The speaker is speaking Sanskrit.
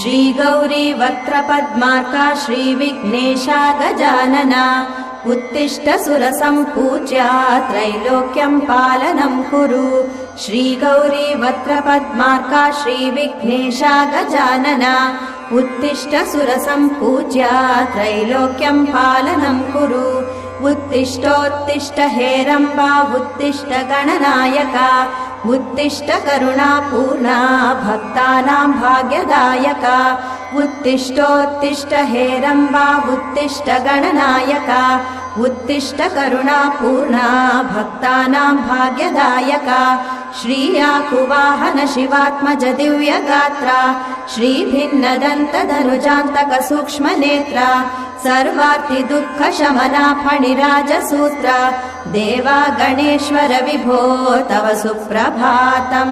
श्रीगौरी वक्त्रपद्मार्का श्रीविघ्नेशा गजानना उत्तिष्ठ सुरसम्पूज्या त्रैलोक्यं पालनं कुरु। श्रीगौरी वक्त्रपद्मार्का श्रीविघ्नेशा गजानना उत्तिष्ठ सुरसम्पूज्या त्रैलोक्यं पालनं कुरु। उत्तिष्ठोत्तिष्ठ हेरम्बा उत्तिष्ठ गणनायका उत्तिष्ठ करुणापूर्णा भक्तानां भाग्यदायका। उत्तिष्ठोत्तिष्ठ हेरम्बा उत्तिष्ठ गणनायका उत्तिष्ठ करुणापूर्णा भक्तानां भाग्यदायका। श्रीयाकुवाहन शिवात्मज दिव्यगात्रा श्रीभिन्नदन्तधनुजान्तक सूक्ष्मनेत्रा सर्वार्ति दुःखशमना फणिराजसूत्रा देवा गणेश्वर विभो तव सुप्रभातम्।